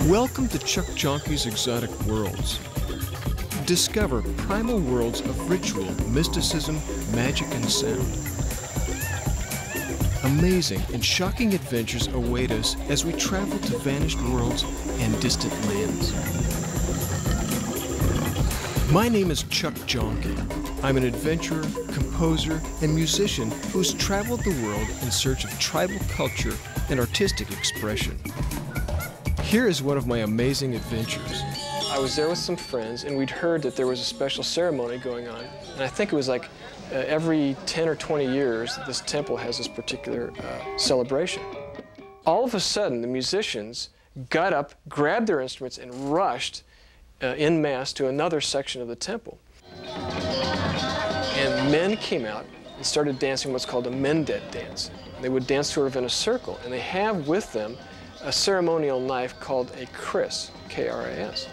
Welcome to Chuck Jonkie's Exotic Worlds. Discover primal worlds of ritual, mysticism, magic, and sound. Amazing and shocking adventures await us as we travel to vanished worlds and distant lands. My name is Chuck Jonkie. I'm an adventurer, composer, and musician who's traveled the world in search of tribal culture and artistic expression. Here is one of my amazing adventures. I was there with some friends, and we'd heard that there was a special ceremony going on. And I think it was like every 10 or 20 years, this temple has this particular celebration. All of a sudden, the musicians got up, grabbed their instruments, and rushed en masse to another section of the temple. And men came out and started dancing what's called a Mendet dance. They would dance sort of in a circle, and they have with them a ceremonial knife called a kris, K-R-I-S.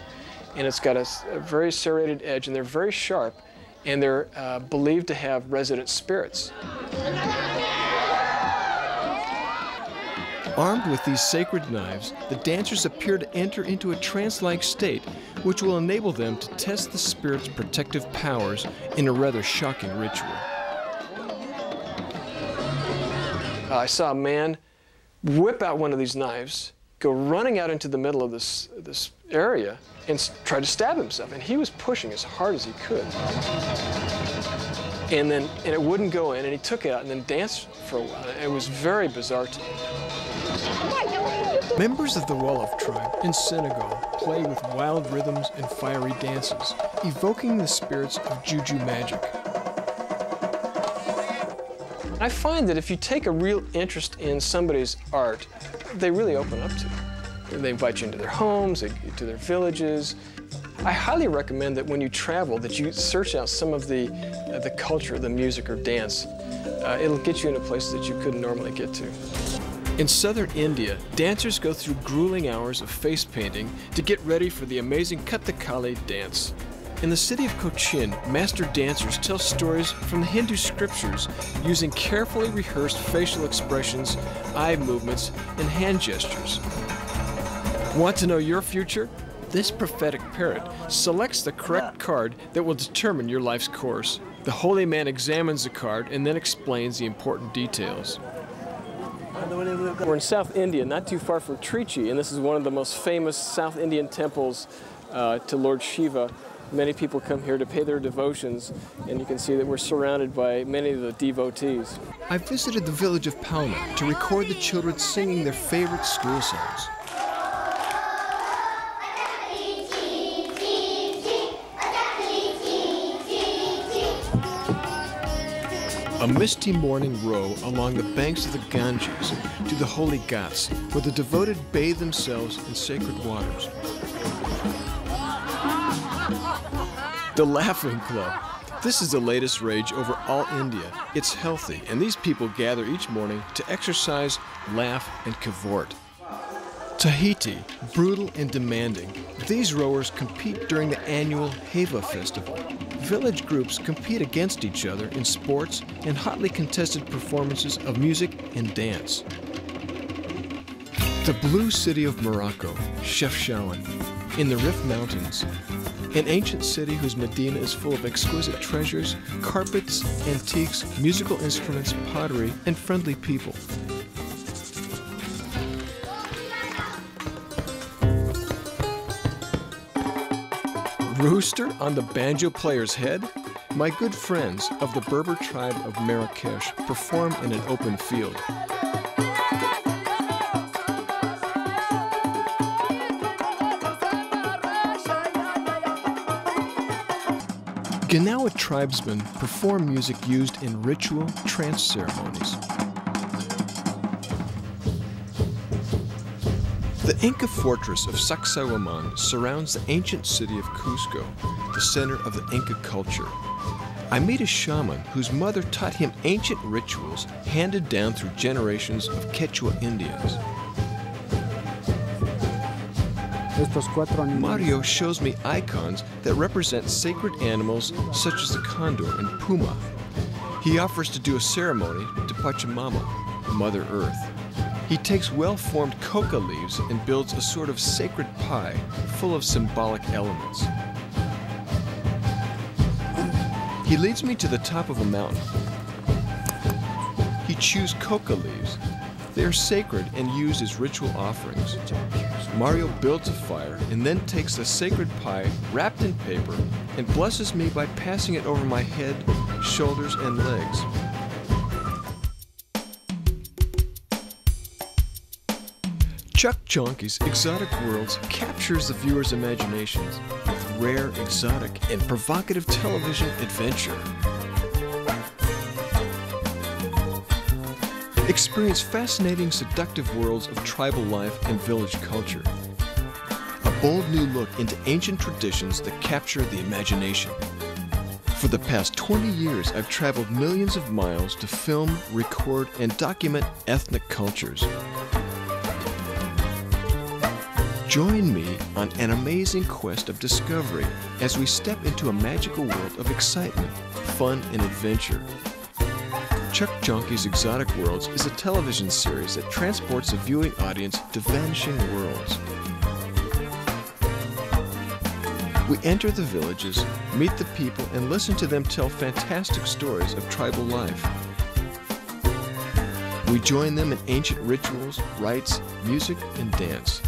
And it's got a very serrated edge, and they're very sharp, and they're believed to have resident spirits. Armed with these sacred knives, the dancers appear to enter into a trance-like state, which will enable them to test the spirit's protective powers in a rather shocking ritual. I saw a man whip out one of these knives, go running out into the middle of this area, and try to stab himself. And he was pushing as hard as he could. And it wouldn't go in, and he took it out and then danced for a while. It was very bizarre to me. Members of the Wolof tribe in Senegal play with wild rhythms and fiery dances, evoking the spirits of juju magic. I find that if you take a real interest in somebody's art, they really open up to you. They invite you into their homes, to their villages. I highly recommend that when you travel, that you search out some of the culture, the music or dance. It'll get you into places that you couldn't normally get to. In southern India, dancers go through grueling hours of face painting to get ready for the amazing Kathakali dance. In the city of Cochin, master dancers tell stories from the Hindu scriptures using carefully rehearsed facial expressions, eye movements, and hand gestures. Want to know your future? This prophetic parrot selects the correct card that will determine your life's course. The holy man examines the card and then explains the important details. We're in South India, not too far from Trichy, and this is one of the most famous South Indian temples to Lord Shiva. Many people come here to pay their devotions, and you can see that we're surrounded by many of the devotees. I visited the village of Palma to record the children singing their favorite school songs. A misty morning row along the banks of the Ganges to the holy Ghats, where the devoted bathe themselves in sacred waters. The Laughing Club. This is the latest rage over all India. It's healthy, and these people gather each morning to exercise, laugh, and cavort. Tahiti, brutal and demanding. These rowers compete during the annual Heva festival. Village groups compete against each other in sports and hotly contested performances of music and dance. The blue city of Morocco, Chefchaouen, in the Rif Mountains. An ancient city whose Medina is full of exquisite treasures, carpets, antiques, musical instruments, pottery, and friendly people. Rooster on the banjo player's head? My good friends of the Berber tribe of Marrakesh perform in an open field. Ganawa tribesmen perform music used in ritual trance ceremonies. The Inca fortress of Sacsayhuaman surrounds the ancient city of Cusco, the center of the Inca culture. I meet a shaman whose mother taught him ancient rituals handed down through generations of Quechua Indians. Mario shows me icons that represent sacred animals such as the condor and puma. He offers to do a ceremony to Pachamama, Mother Earth. He takes well-formed coca leaves and builds a sort of sacred pie full of symbolic elements. He leads me to the top of a mountain. He chews coca leaves. They are sacred and used as ritual offerings. Mario builds a fire and then takes the sacred pie wrapped in paper and blesses me by passing it over my head, shoulders, and legs. Chuck Chonky's Exotic Worlds captures the viewer's imaginations with rare, exotic, and provocative television adventure. Experience fascinating, seductive worlds of tribal life and village culture. A bold new look into ancient traditions that capture the imagination. For the past 20 years, I've traveled millions of miles to film, record, and document ethnic cultures. Join me on an amazing quest of discovery as we step into a magical world of excitement, fun, and adventure. Chuck Chonky's Exotic Worlds is a television series that transports a viewing audience to vanishing worlds. We enter the villages, meet the people, and listen to them tell fantastic stories of tribal life. We join them in ancient rituals, rites, music, and dance.